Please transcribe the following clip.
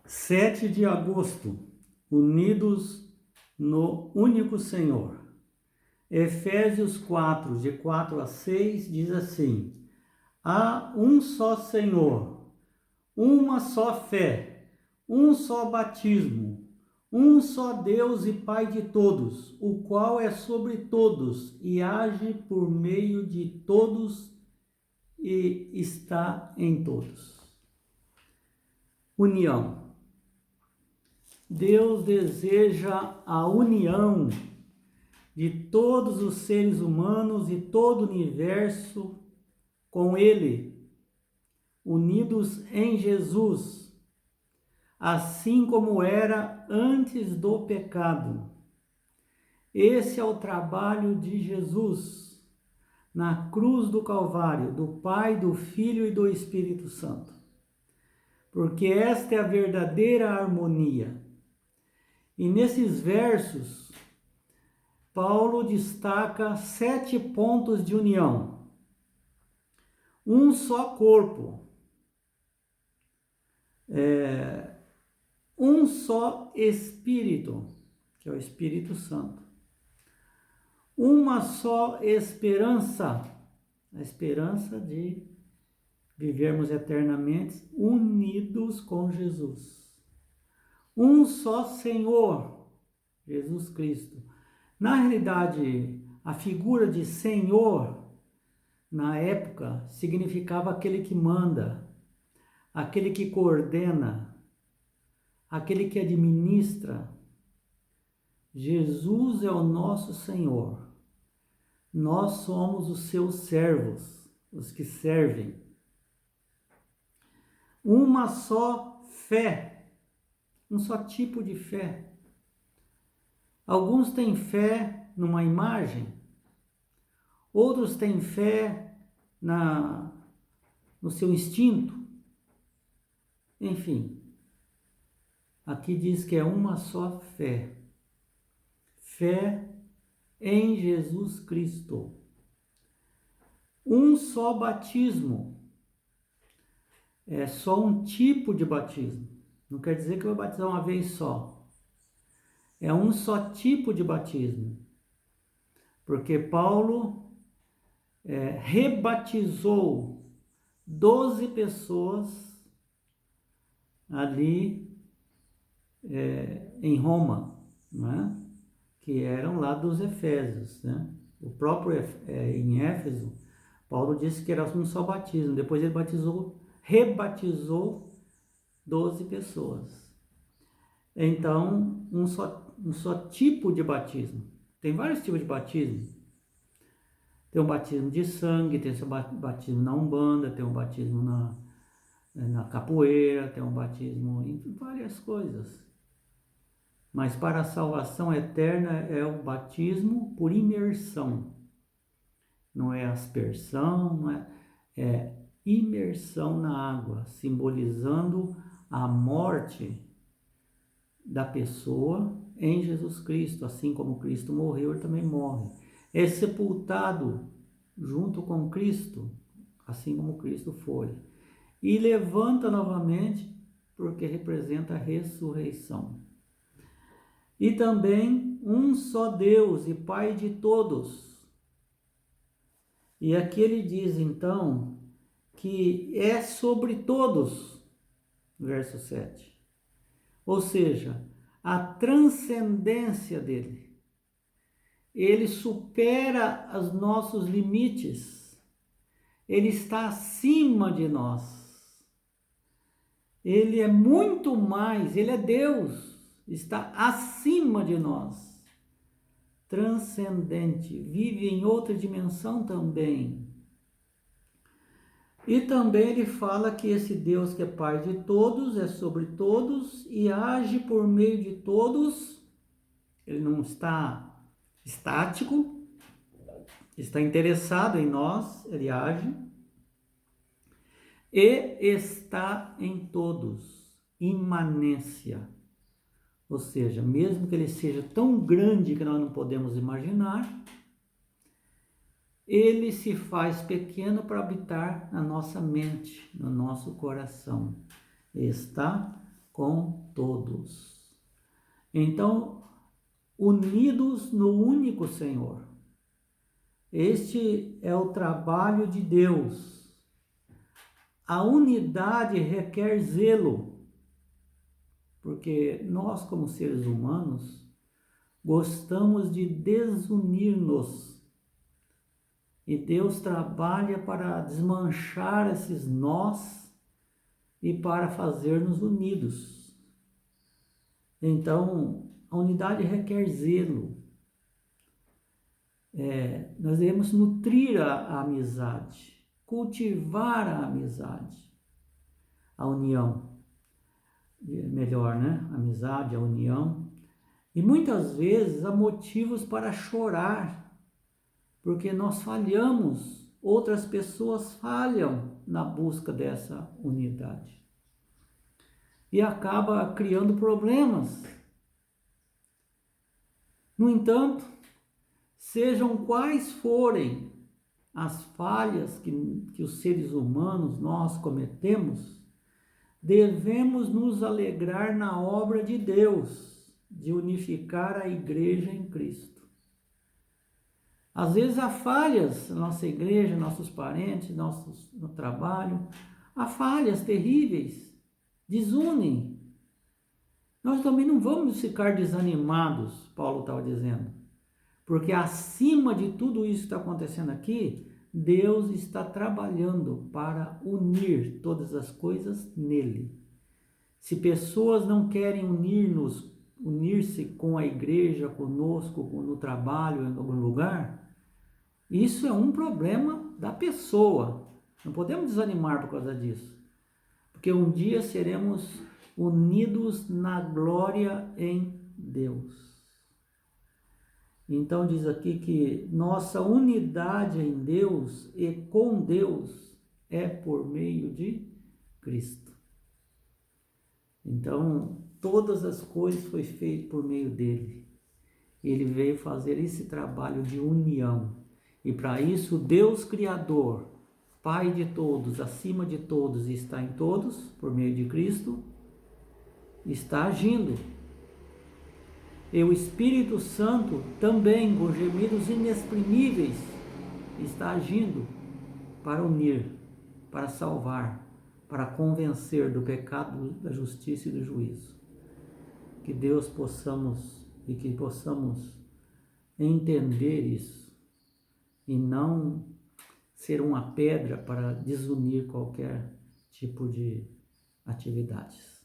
7 de agosto, unidos no único Senhor. Efésios 4, de 4 a 6, diz assim: há um só Senhor, uma só fé, um só batismo, um só Deus e Pai de todos, o qual é sobre todos e age por meio de todos e está em todos. União. Deus deseja a união de todos os seres humanos e todo o universo com Ele, unidos em Jesus, assim como era antes do pecado. Esse é o trabalho de Jesus na cruz do Calvário, do Pai, do Filho e do Espírito Santo. Porque esta é a verdadeira harmonia. E nesses versos, Paulo destaca 7 pontos de união. Um só corpo, um só Espírito, que é o Espírito Santo. Uma só esperança, a esperança de vivermos eternamente unidos com Jesus. Um só Senhor, Jesus Cristo. Na realidade, a figura de Senhor, na época, significava aquele que manda, aquele que coordena, aquele que administra. Jesus é o nosso Senhor. Nós somos os seus servos, os que servem. Uma só fé, um só tipo de fé. Alguns têm fé numa imagem, outros têm fé no seu instinto. Enfim, aqui diz que é uma só fé. Fé em Jesus Cristo. Um só batismo. É só um tipo de batismo. Não quer dizer que eu vou batizar uma vez só. É um só tipo de batismo. Porque Paulo rebatizou 12 pessoas ali em Roma, né? Que eram lá dos Efésios, né? O próprio em Éfeso, Paulo disse que era um só batismo. Depois ele rebatizou 12 pessoas. Então, um só tipo de batismo. Tem vários tipos de batismo. Tem um batismo de sangue, tem um batismo na Umbanda, tem um batismo na capoeira, tem um batismo em várias coisas. Mas para a salvação eterna é o batismo por imersão. Não é aspersão, é imersão na água, simbolizando a morte da pessoa em Jesus Cristo. Assim como Cristo morreu, ele também morre. É sepultado junto com Cristo, assim como Cristo foi. E levanta novamente, porque representa a ressurreição. E também um só Deus e Pai de todos. E aqui ele diz então que é sobre todos, verso 7. Ou seja, a transcendência dele. Ele supera os nossos limites. Ele está acima de nós. Ele é muito mais, ele é Deus, está acima de nós. Transcendente, vive em outra dimensão também. E também ele fala que esse Deus que é Pai de todos, é sobre todos e age por meio de todos. Ele não está estático, está interessado em nós, ele age. E está em todos, imanência. Ou seja, mesmo que ele seja tão grande que nós não podemos imaginar, ele se faz pequeno para habitar na nossa mente, no nosso coração. Está com todos. Então, unidos no único Senhor. Este é o trabalho de Deus. A unidade requer zelo, porque nós, como seres humanos, gostamos de desunir-nos. E Deus trabalha para desmanchar esses nós e para fazer-nos unidos. Então, a unidade requer zelo. Nós devemos nutrir a amizade, cultivar a amizade, a união. Melhor, né? A amizade, a união. E muitas vezes há motivos para chorar, porque nós falhamos, outras pessoas falham na busca dessa unidade. E acaba criando problemas. No entanto, sejam quais forem as falhas que os seres humanos, nós cometemos, devemos nos alegrar na obra de Deus, de unificar a igreja em Cristo. Às vezes há falhas na nossa igreja, nossos parentes, no trabalho, há falhas terríveis, desunem. Nós também não vamos ficar desanimados, Paulo estava dizendo, porque acima de tudo isso que está acontecendo aqui, Deus está trabalhando para unir todas as coisas nele. Se pessoas não querem unir-se com a igreja, conosco, no trabalho, em algum lugar, isso é um problema da pessoa. Não podemos desanimar por causa disso, porque um dia seremos unidos na glória em Deus. Então diz aqui que nossa unidade em Deus e com Deus é por meio de Cristo. Então, todas as coisas foi feito por meio dele. Ele veio fazer esse trabalho de união. E para isso, Deus Criador, Pai de todos, acima de todos e está em todos, por meio de Cristo, está agindo. E o Espírito Santo também, com gemidos inexprimíveis, está agindo para unir, para salvar, para convencer do pecado, da justiça e do juízo. Que Deus possamos entender isso e não ser uma pedra para desunir qualquer tipo de atividades.